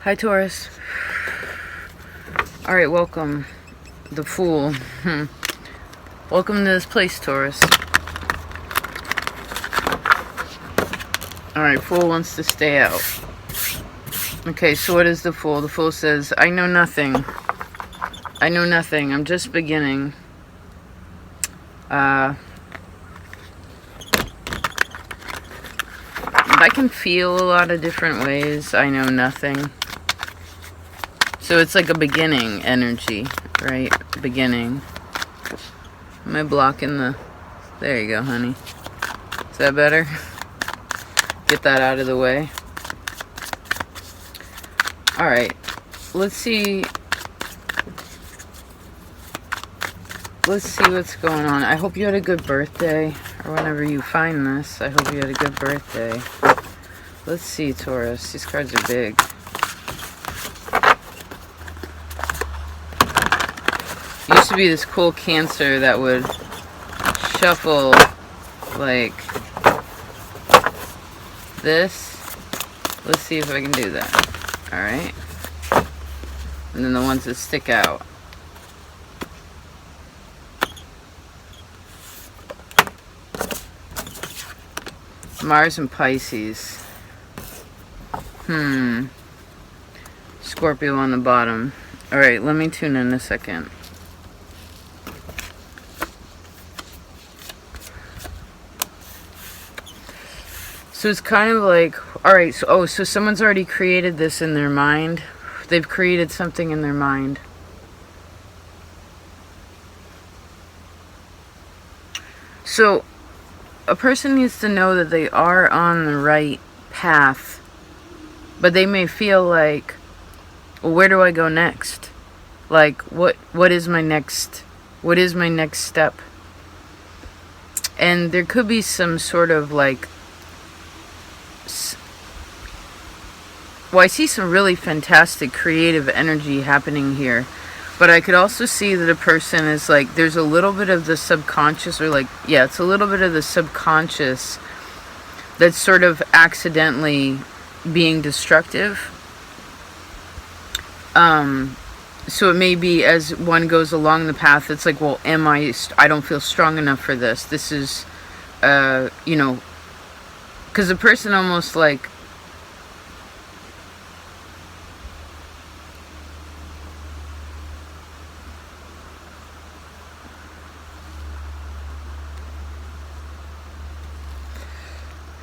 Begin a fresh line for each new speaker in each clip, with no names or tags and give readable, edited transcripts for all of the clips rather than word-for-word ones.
Hi, Taurus. Alright, welcome. The Fool. Welcome to this place, Taurus. Alright, Fool wants to stay out. Okay, so what is the Fool? The Fool says, I know nothing. I know nothing. I'm just beginning. I can feel a lot of different ways. I know nothing. So it's like a beginning energy, right? Beginning. Am I blocking the... There you go, honey. Is that better? Get that out of the way. Alright. Let's see... Let's see what's going on. I hope you had a good birthday. Or whenever you find this, I hope you had a good birthday. Let's see, Taurus. These cards are big. Used to be this cool Cancer that would shuffle like this. Let's see if I can do that. Alright. And then the ones that stick out. Mars and Pisces. Scorpio on the bottom. Alright, let me tune in a second. So it's kind of like, alright, so someone's already created this in their mind. They've created something in their mind. So a person needs to know that they are on the right path, but they may feel like, well, where do I go next? Like, what is my next step? And there could be some sort of like, well, I see some really fantastic creative energy happening here. But I could also see that a person is like, there's a little bit of the subconscious, or like, yeah, it's a little bit of the subconscious that's sort of accidentally being destructive. So it may be as one goes along the path, it's like, well, I don't feel strong enough for this. This is, because the person almost like,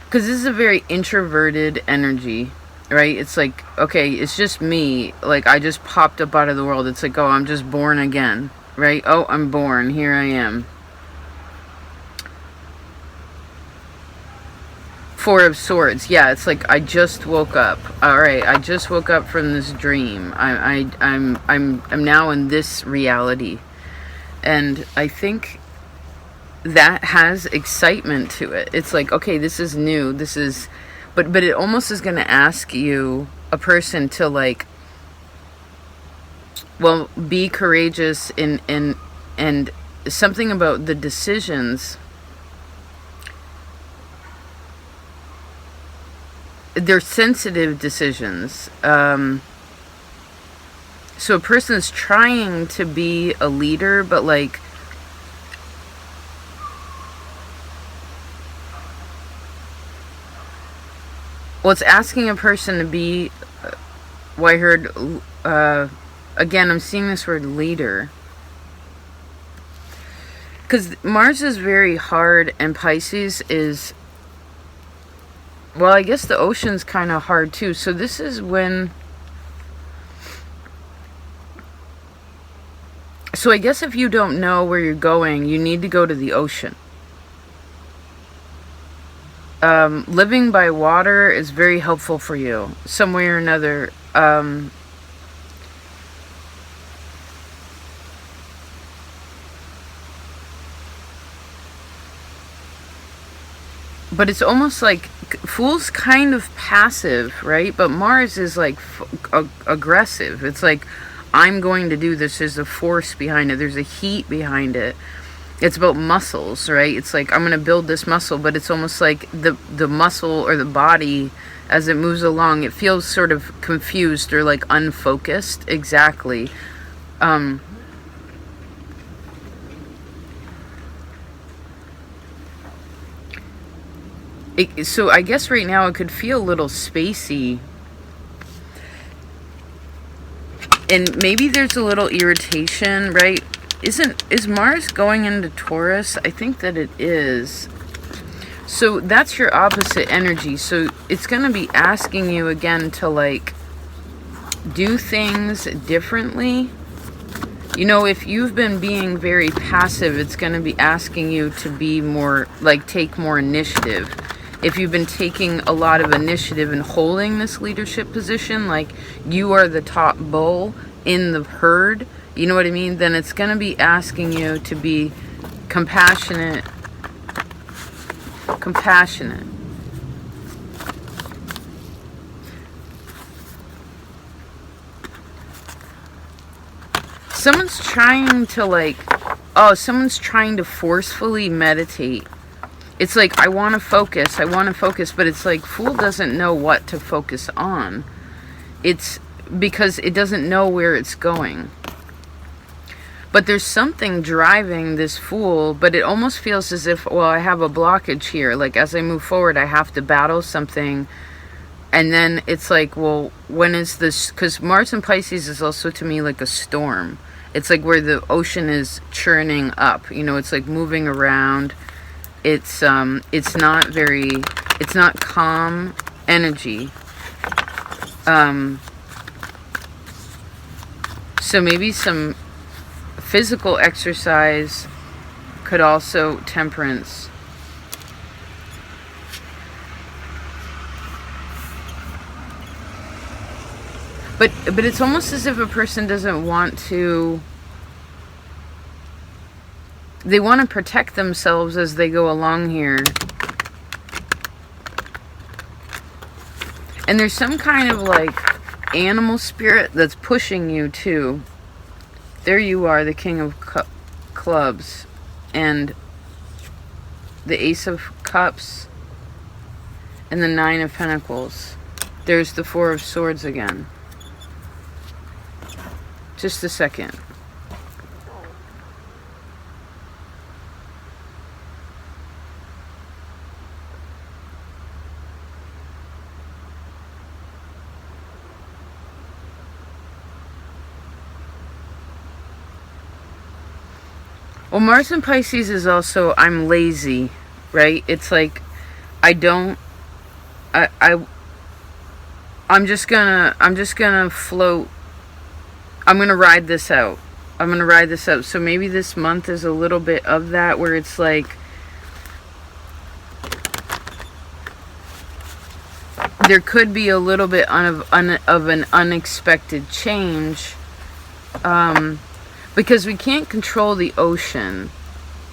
because this is a very introverted energy, right? It's like, okay, it's just me. Like, I just popped up out of the world. It's like, oh, I'm just born again, right? Oh, I'm born. Here I am. Four of Swords. Yeah, it's like, I just woke up. All right, I just woke up from this dream. I'm now in this reality. And I think that has excitement to it. It's like, okay, this is new. This is, but it almost is going to ask you, a person, to like, well, be courageous and something about the decisions. They're sensitive decisions. So a person is trying to be a leader, but like, well, it's asking a person to be, well, I heard, again, I'm seeing this word leader. Because Mars is very hard, and Pisces is, well, I guess the ocean's kind of hard too. So this is when, so I guess if you don't know where you're going, you need to go to the ocean. Living by water is very helpful for you, some way or another. But it's almost like, Fool's kind of passive, right? But Mars is like aggressive. It's like, I'm going to do this. There's a force behind it. There's a heat behind it. It's about muscles, right? It's like, I'm going to build this muscle, but it's almost like the muscle or the body as it moves along. It feels sort of confused or like unfocused. Exactly. So I guess right now it could feel a little spacey. And maybe there's a little irritation, right? Is Mars going into Taurus? I think that it is. So that's your opposite energy. So it's going to be asking you again to like do things differently. You know, if you've been being very passive, it's going to be asking you to be more, like, take more initiative. If you've been taking a lot of initiative and holding this leadership position, like you are the top bull in the herd, you know what I mean? Then it's going to be asking you to be compassionate. Someone's trying to forcefully meditate. It's like, I want to focus, but it's like, Fool doesn't know what to focus on. It's because it doesn't know where it's going. But there's something driving this Fool, but it almost feels as if, well, I have a blockage here. Like, as I move forward, I have to battle something. And then it's like, well, when is this? Because Mars in Pisces is also, to me, like a storm. It's like where the ocean is churning up. You know, it's like moving around. It's not calm energy. So maybe some physical exercise could also temperance. But it's almost as if a person doesn't want to. They want to protect themselves as they go along here. And there's some kind of like animal spirit that's pushing you too. There you are, the King of Clubs. And the Ace of Cups. And the Nine of Pentacles. There's the Four of Swords again. Just a second. Well, Mars in Pisces is also, I'm lazy, right? It's like, I'm just gonna float. I'm gonna ride this out. So maybe this month is a little bit of that, where it's like, there could be a little bit of an unexpected change. Because we can't control the ocean,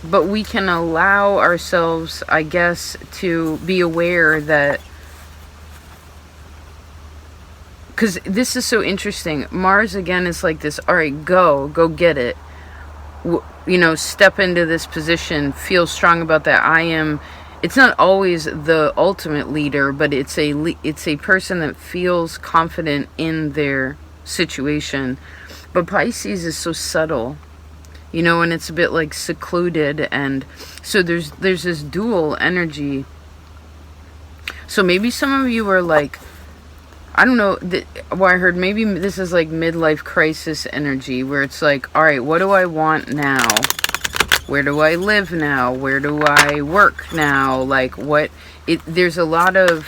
but we can allow ourselves, I guess, to be aware that, because this is so interesting. Mars, again, is like this, all right, go get it. You know, step into this position, feel strong about that. It's not always the ultimate leader, but it's a person that feels confident in their situation. But Pisces is so subtle, you know, and it's a bit like secluded, and so there's this dual energy. So maybe some of you are like, I don't know, I heard maybe this is like midlife crisis energy, where it's like, all right, what do I want now? Where do I live now? Where do I work now? Like, there's a lot of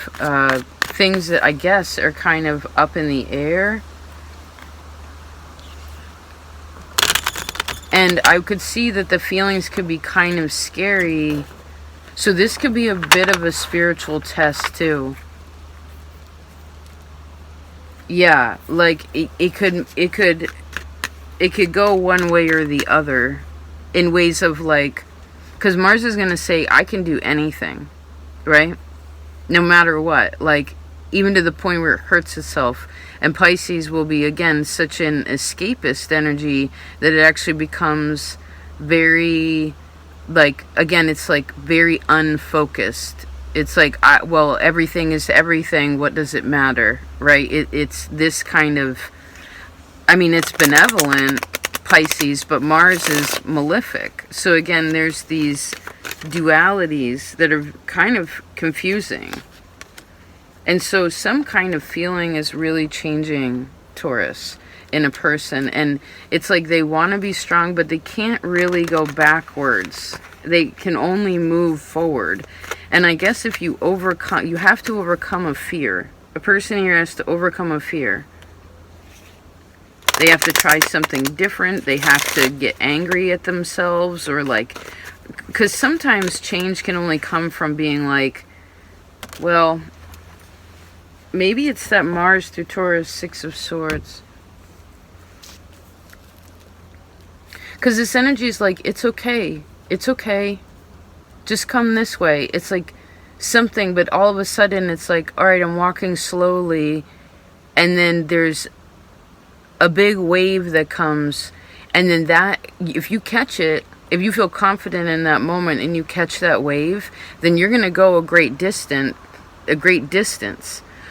things that I guess are kind of up in the air. And I could see that the feelings could be kind of scary. So this could be a bit of a spiritual test too. Yeah, like it could go one way or the other, in ways of like, because Mars is going to say, I can do anything, right? No matter what, like, even to the point where it hurts itself. And Pisces will be, again, such an escapist energy that it actually becomes very, like, again, it's like very unfocused. It's like, well, everything is everything. What does it matter, right? It's this kind of, I mean, it's benevolent, Pisces, but Mars is malefic. So again, there's these dualities that are kind of confusing. And so some kind of feeling is really changing, Taurus, in a person. And it's like they want to be strong, but they can't really go backwards. They can only move forward. And I guess if you overcome, you have to overcome a fear. A person here has to overcome a fear. They have to try something different. They have to get angry at themselves, or like, because sometimes change can only come from being like, well, maybe it's that Mars through Taurus, Six of Swords. Because this energy is like, it's okay. It's okay. Just come this way. It's like something, but all of a sudden it's like, all right, I'm walking slowly. And then there's a big wave that comes. And then that, if you catch it, if you feel confident in that moment and you catch that wave, then you're going to go a great distance,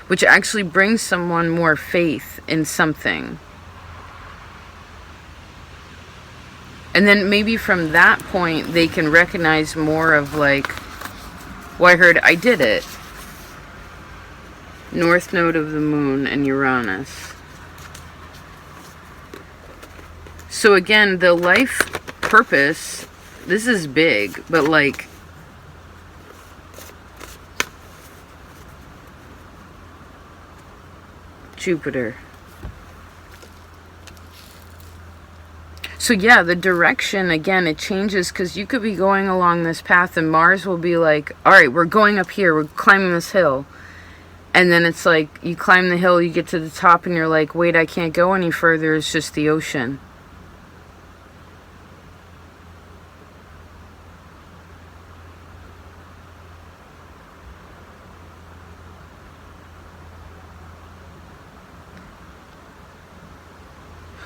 which actually brings someone more faith in something. And then maybe from that point, they can recognize more of like, well, I heard I did it. North node of the moon and Uranus. So again, the life purpose, this is big, but like, Jupiter. So yeah, the direction, again, it changes, because you could be going along this path and Mars will be like, all right, we're going up here, we're climbing this hill. And then it's like, you climb the hill, you get to the top and you're like, wait, I can't go any further, it's just the ocean.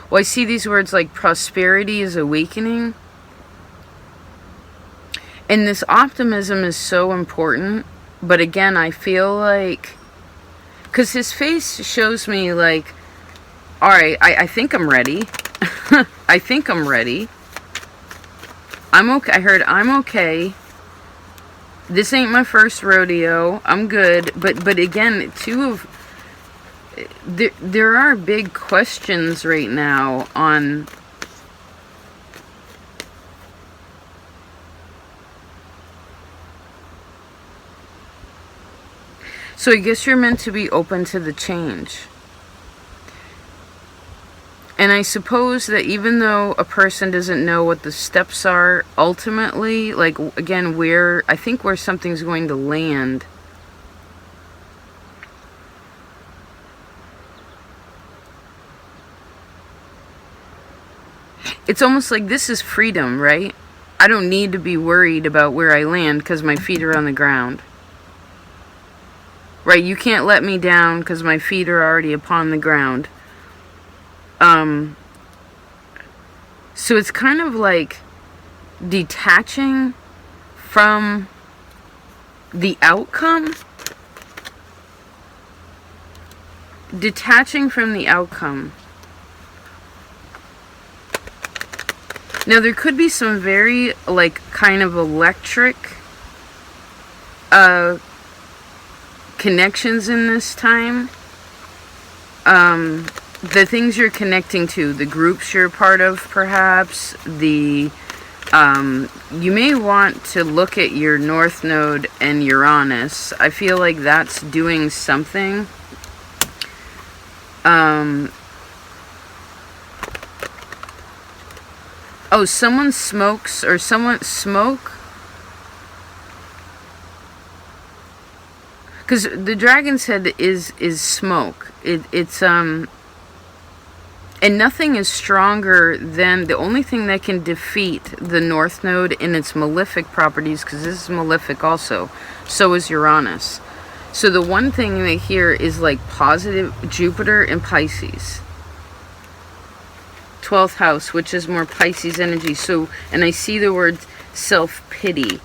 Well, I see these words like prosperity is awakening. And this optimism is so important. But again, I feel like, because his face shows me like, all right, I think I'm ready. I think I'm ready. I'm okay. I heard I'm okay. This ain't my first rodeo. I'm good. But again, there are big questions right now on so I guess you're meant to be open to the change. And I suppose that even though a person doesn't know what the steps are ultimately, like again, I think where something's going to land, it's almost like this is freedom, right? I don't need to be worried about where I land because my feet are on the ground. Right? You can't let me down because my feet are already upon the ground. So it's kind of like detaching from the outcome. Detaching from the outcome. Now, there could be some very, like, kind of electric connections in this time. The things you're connecting to, the groups you're part of, perhaps, you may want to look at your North Node and Uranus. I feel like that's doing something. Oh, someone smokes, or someone smoke? Because the dragon's head is smoke. It's and nothing is stronger than, the only thing that can defeat the North Node in its malefic properties, because this is malefic also, so is Uranus. So the one thing they hear is like positive Jupiter and Pisces. 12th house, which is more Pisces energy. So, and I see the word self-pity.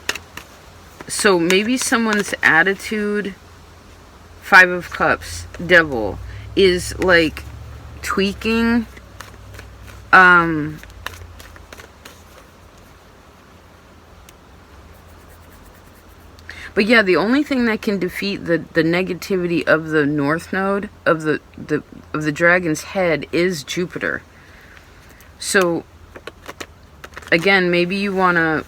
So maybe someone's attitude, Five of Cups, Devil, is like tweaking. But yeah, the only thing that can defeat the negativity of the North Node of the dragon's head is Jupiter. So again, maybe you want to,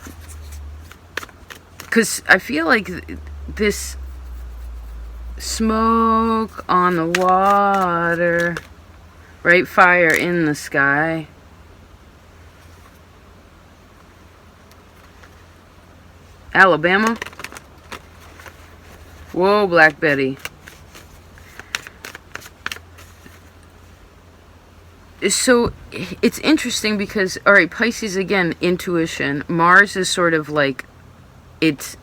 because I feel like this smoke on the water, right? Fire in the sky. Alabama. Whoa, Black Betty. So it's interesting because, all right, Pisces again, intuition. Mars is sort of like, it's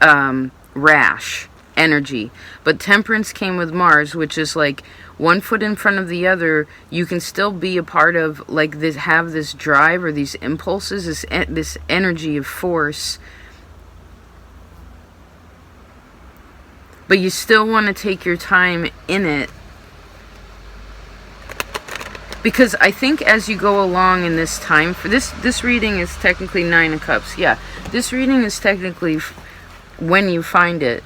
rash energy, but Temperance came with Mars, which is like one foot in front of the other. You can still be a part of like this, have this drive or these impulses, this energy of force, but you still want to take your time in it. Because I think as you go along in this time, for this reading is technically 9 of Cups. Yeah, this reading is technically when you find it.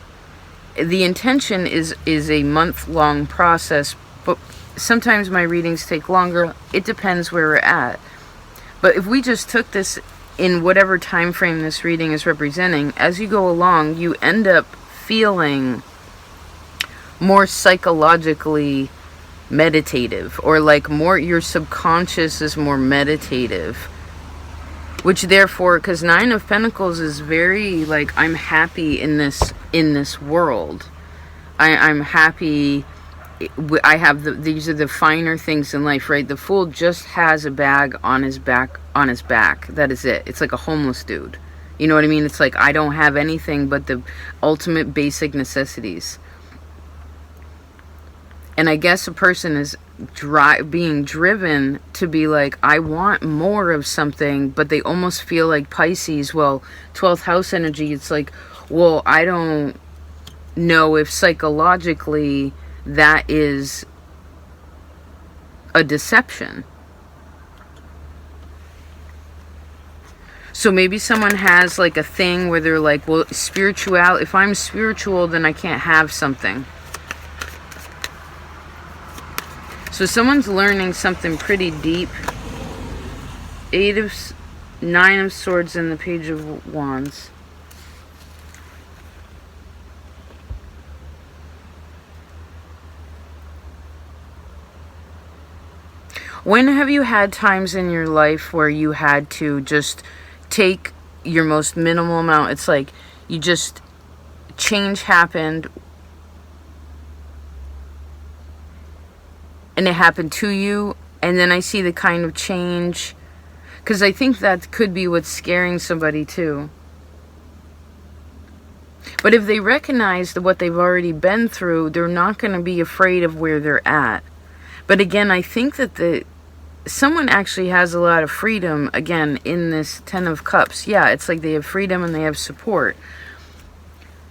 The intention is a month-long process, but sometimes my readings take longer. It depends where we're at. But if we just took this in whatever time frame this reading is representing, as you go along, you end up feeling more psychologically meditative, or like more, your subconscious is more meditative, which therefore, because 9 of Pentacles is very like, I'm happy in this world. I'm happy. I have these are the finer things in life, right? The Fool just has a bag on his back. That is it. It's like a homeless dude. You know what I mean? It's like, I don't have anything but the ultimate basic necessities. And I guess a person is being driven to be like, I want more of something, but they almost feel like Pisces, well, 12th house energy, it's like, well, I don't know if psychologically that is a deception. So maybe someone has like a thing where they're like, well, if I'm spiritual, then I can't have something. So someone's learning something pretty deep. 9 of Swords and the Page of Wands. When have you had times in your life where you had to just take your most minimal amount? It's like you just, change happened, and it happened to you, and then I see the kind of change, because I think that could be what's scaring somebody too. But if they recognize that what they've already been through, they're not going to be afraid of where they're at. But again, I think that someone actually has a lot of freedom, again, in this 10 of Cups. Yeah, it's like they have freedom and they have support.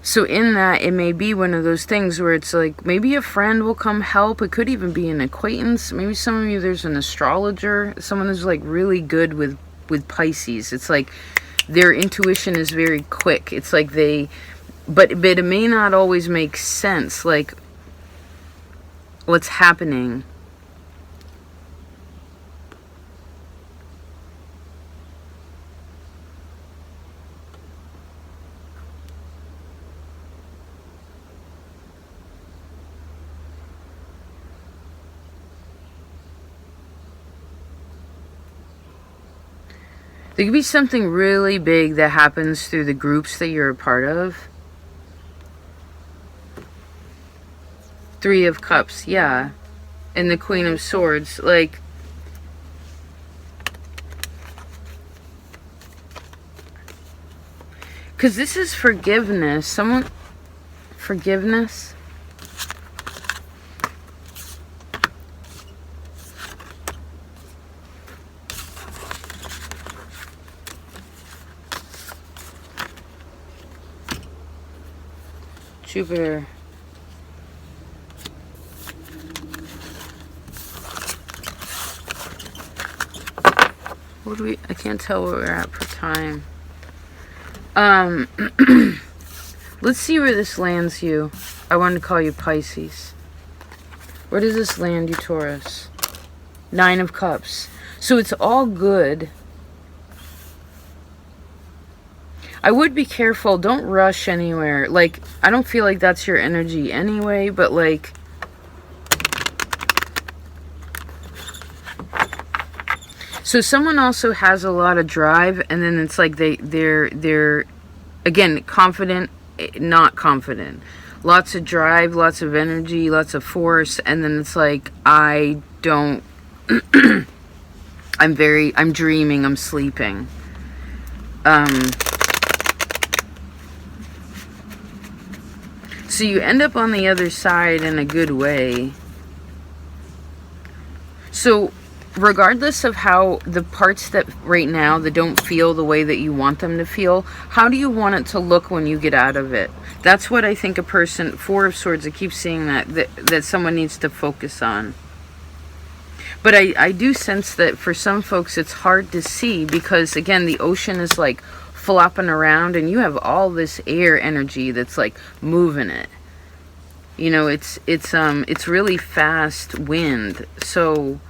So in that, it may be one of those things where it's like, maybe a friend will come help. It could even be an acquaintance. Maybe some of you, there's an astrologer, someone who's like really good with Pisces. It's like their intuition is very quick. It's like but it may not always make sense, like what's happening. There could be something really big that happens through the groups that you're a part of. 3 of Cups, yeah. And the Queen of Swords, like, because this is forgiveness. Forgiveness. Jupiter. What do we... I can't tell where we're at for time. Let's see where this lands you. I wanted to call you Pisces. Where does this land you, Taurus? 9 of Cups. So it's all good. I would be careful. Don't rush anywhere. Like, I don't feel like that's your energy anyway, but like... So someone also has a lot of drive, and then it's like they're again, confident, not confident. Lots of drive, lots of energy, lots of force, and then it's like, I don't... I'm dreaming, I'm sleeping. So you end up on the other side in a good way. So regardless of how the parts that right now that don't feel the way that you want them to feel, how do you want it to look when you get out of it? That's what I think a person, 4 of Swords, I keep seeing that someone needs to focus on. But I do sense that for some folks it's hard to see because, again, the ocean is like flopping around and you have all this air energy that's like moving it. You know, it's really fast wind. So...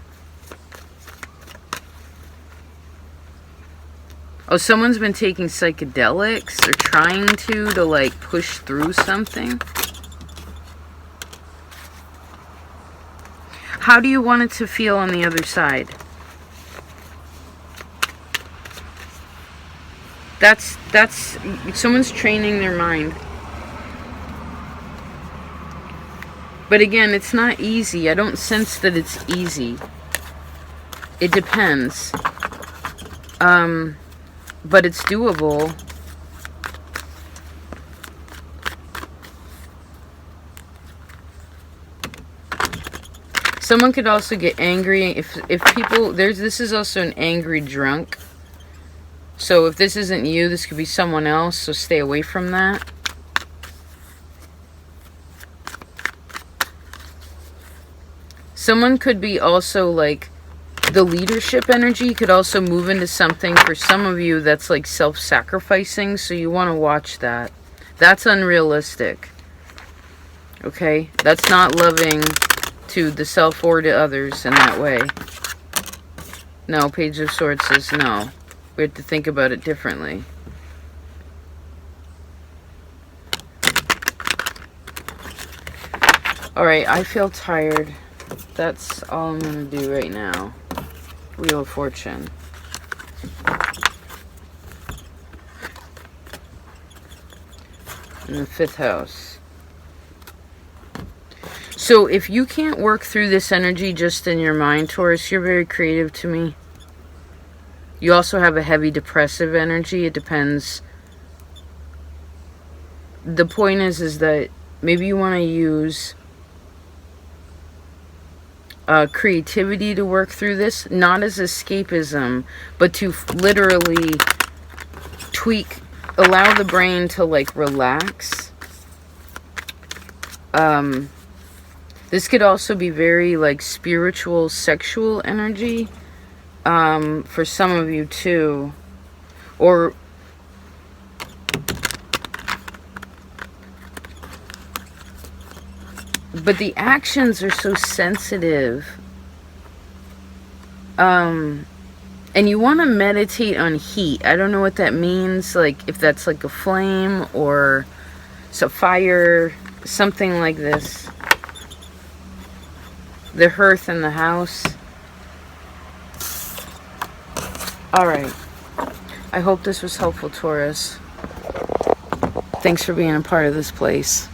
Oh, someone's been taking psychedelics or trying to like push through something. How do you want it to feel on the other side? That's someone's training their mind. But again, it's not easy. I don't sense that it's easy. It depends. But it's doable. Someone could also get angry if people... This is also an angry drunk. So if this isn't you, this could be someone else. So stay away from that. Someone could be also like... The leadership energy could also move into something for some of you that's like self-sacrificing, so you want to watch that. That's unrealistic. Okay? That's not loving to the self or to others in that way. No, Page of Swords says no. We have to think about it differently. Alright, I feel tired. That's all I'm going to do right now. Wheel of Fortune. In the 5th house. So if you can't work through this energy just in your mind, Taurus, you're very creative to me. You also have a heavy depressive energy. It depends. The point is that maybe you want to use... creativity to work through this, not as escapism, but to literally tweak, allow the brain to like relax. This could also be very like spiritual, sexual energy for some of you too, or but the actions are so sensitive. And you want to meditate on heat. I don't know what that means. Like, if that's like a flame or a fire, something like this. The hearth in the house. Alright. I hope this was helpful, Taurus. Thanks for being a part of this place.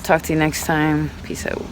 Talk to you next time. Peace out.